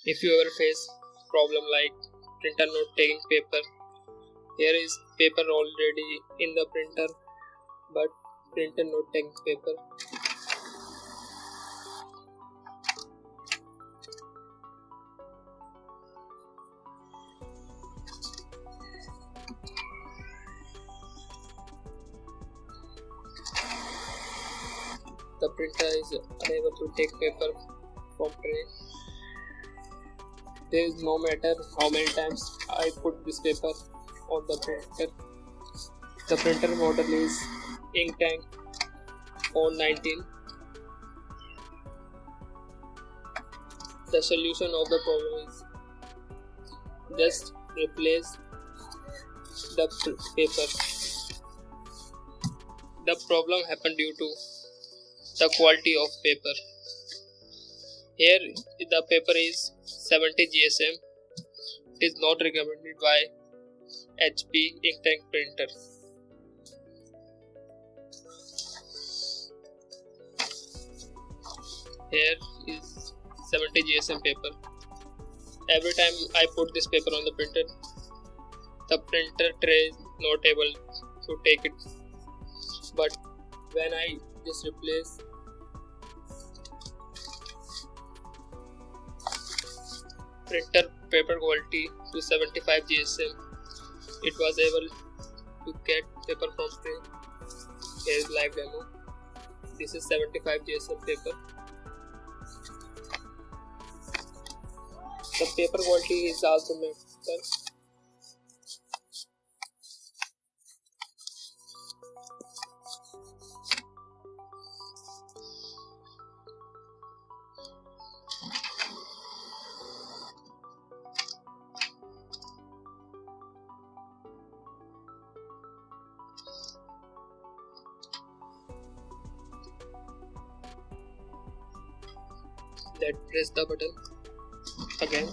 If you ever face problem like printer not taking paper, here is paper already in the printer, but printer not taking paper. The printer is unable to take paper from tray. There is no matter how many times I put this paper on the printer. The printer model is Inktank 419. The solution of the problem is just replace the paper. The problem happened due to the quality of paper. Here the paper is 70 GSM. It is not recommended by HP Inktank printer. Here is 70 GSM paper. Every time I put this paper on the printer, the printer tray is not able to take it. But when I just replace printer paper quality to 75 GSM, it was able to get paper from tray. Here is live demo. This is 75 GSM paper. The paper quality is also matter. Let's press the button again.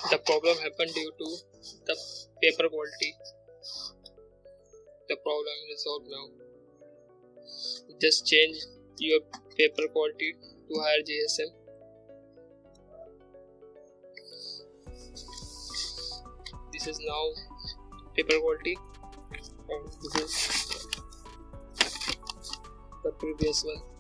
The problem happened due to the paper quality. The problem is resolved now. Just change your paper quality to higher GSM. This is now paper quality, and this is the previous one.